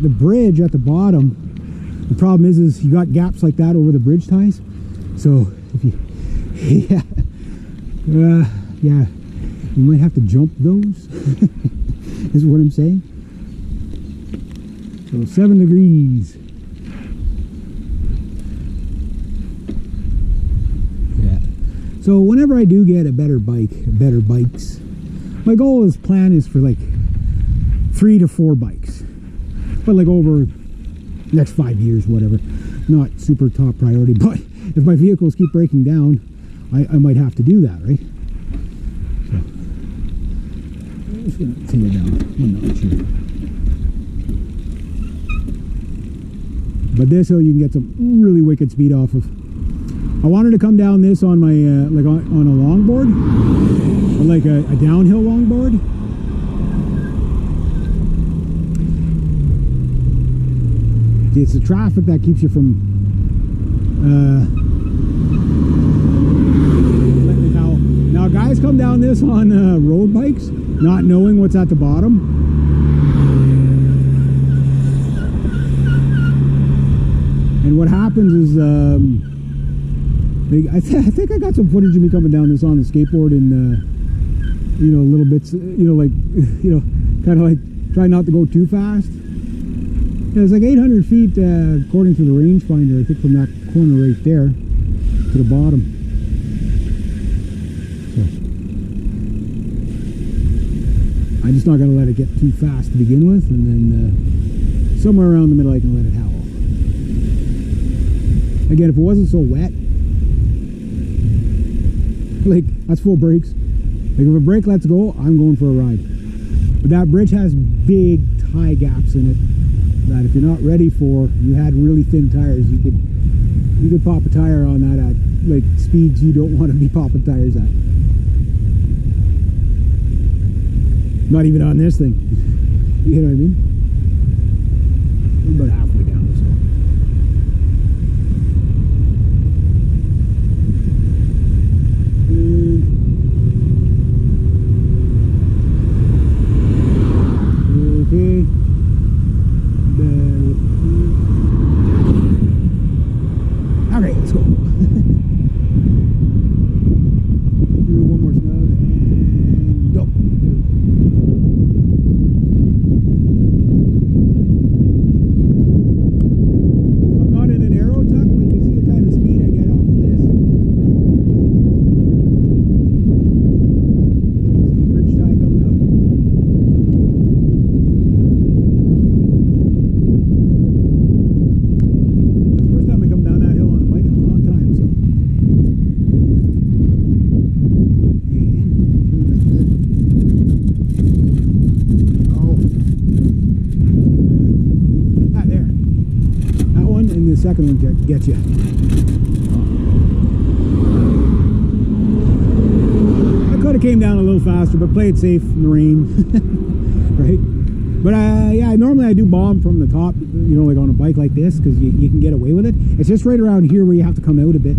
the bridge at the bottom, the problem is you got gaps like that over the bridge ties. So if you, yeah, you might have to jump those. Is what I'm saying. So 7 degrees. Yeah. So whenever I do get a better bikes, my goal plan is for like 3 to 4 bikes, but like over next 5 years, whatever. Not super top priority, but if my vehicles keep breaking down, I might have to do that, right? So I'm just gonna take it down one notch here. But this hill you can get some really wicked speed off of. I wanted to come down this on my like on a longboard, or like a downhill longboard. It's the traffic that keeps you from letting it out. Now guys come down this on road bikes, not knowing what's at the bottom. And what happens is, I think I got some footage of me coming down this on the skateboard and, you know, little bits, you know, like, you know, kind of like try not to go too fast. Yeah, it's like 800 feet, according to the rangefinder, I think, from that corner right there to the bottom. So, I'm just not going to let it get too fast to begin with, and then somewhere around the middle I can let it howl. Again, if it wasn't so wet, like, that's full brakes. Like, if a brake lets go, I'm going for a ride. But that bridge has big tie gaps in it that if you're not ready for, you had really thin tires, you could pop a tire on that at like speeds you don't want to be popping tires at. Not even on this thing. You know what I mean? We're about halfway down, so. Okay. Okay, let's go. Do one more snug and go. I'm not in an aero tuck, but you can see the kind of speed I get off of this. See the bridge tie coming up. First time I come down that hill on a bike in a long time, so. And there. That one and the second one gets you. I could have came down a little faster, but play it safe in the rain, right? But yeah, normally I do bomb from the top, you know, like on a bike like this, because you can get away with it. It's just right around here where you have to come out a bit,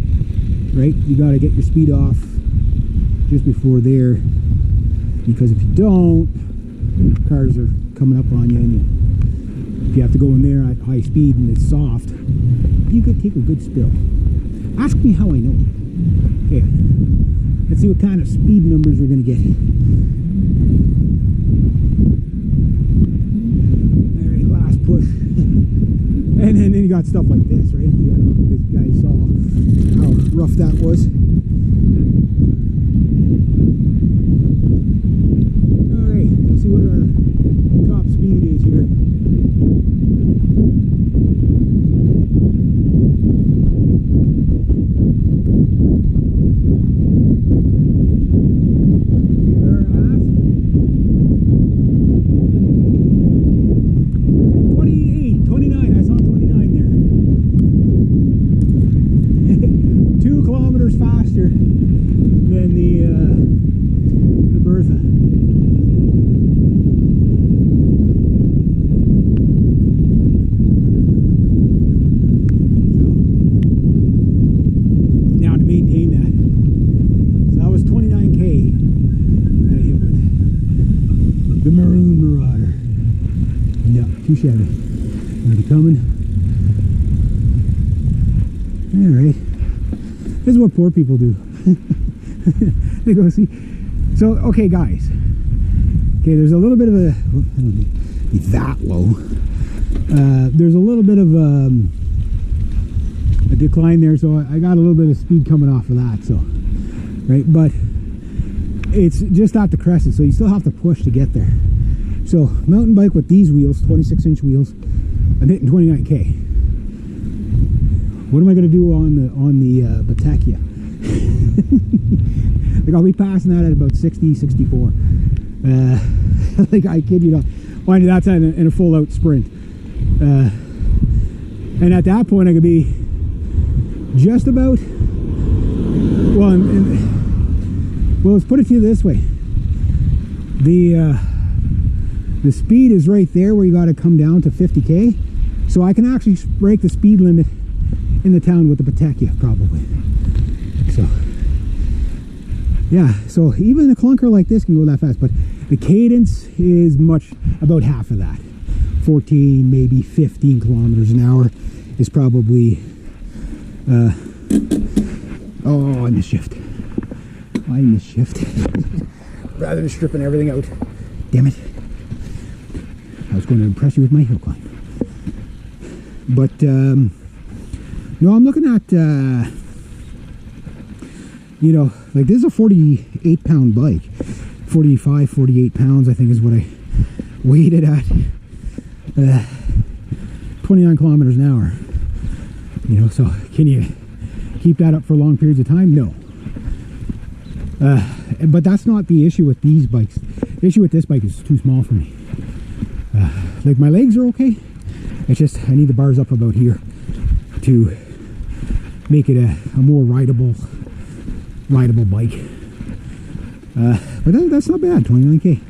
right? You got to get your speed off just before there, because if you don't, cars are coming up on you, and if you have to go in there at high speed and it's soft, you could take a good spill. Ask me how I know. Okay, let's see what kind of speed numbers we're going to get. Push. And then you got stuff like this, right? I don't know if this guy saw how rough that was. Alright, let's see what our top speed is here. Chevy. Are they coming? Alright. This is what poor people do. They go see. So, okay, guys. Okay, there's a little bit of a... I don't need that low. There's a little bit of a decline there, so I got a little bit of speed coming off of that. So, right, but it's just at the crescent, so you still have to push to get there. So, mountain bike with these wheels, 26-inch wheels, I'm hitting 29k. What am I going to do on the Batecchia? Like, I'll be passing that at about 60, 64. Like, I kid you not. Mind you, that's in a full-out sprint. And at that point, I could be just about... Well, well, let's put it to you this way. The speed is right there where you got to come down to 50k. So I can actually break the speed limit in the town with the Batecchia, probably. So, yeah, so even a clunker like this can go that fast, but the cadence is about half of that. 14, maybe 15 kilometers an hour is probably, oh, I missed shift. Rather than stripping everything out. Damn it. I was going to impress you with my hill climb. But, no, I'm looking at, you know, like this is a 48-pound bike. 45, 48 pounds, I think, is what I weighed it at. 29 kilometers an hour. You know, so can you keep that up for long periods of time? No. But that's not the issue with these bikes. The issue with this bike is too small for me. Like, my legs are okay. It's just I need the bars up about here to make it a more rideable bike. But that's not bad. 29k.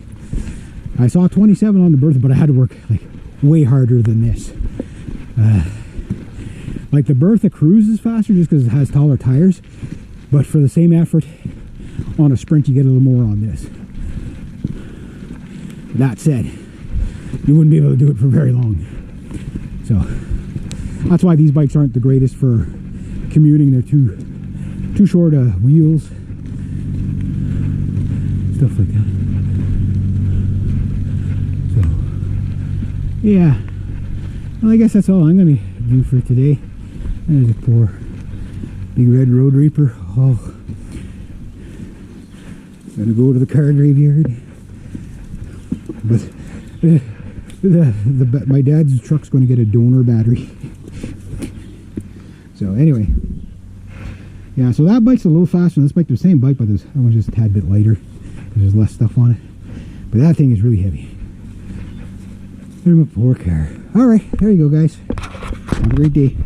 I saw 27 on the Bertha, but I had to work like way harder than this. Like, the Bertha cruises faster just because it has taller tires, but for the same effort on a sprint you get a little more on this. That said, you wouldn't be able to do it for very long. So that's why these bikes aren't the greatest for commuting. They're too short wheels, stuff like that. So yeah, well, I guess that's all I'm going to do for today. There's a poor big red road reaper. Oh, gonna go to the car graveyard. But my dad's truck's going to get a donor battery. So anyway, yeah, so that bike's a little faster than this bike. The same bike, but this one's just a tad bit lighter. There's less stuff on it. But that thing is really heavy. There's my poor car. Alright, there you go, guys. Have a great day.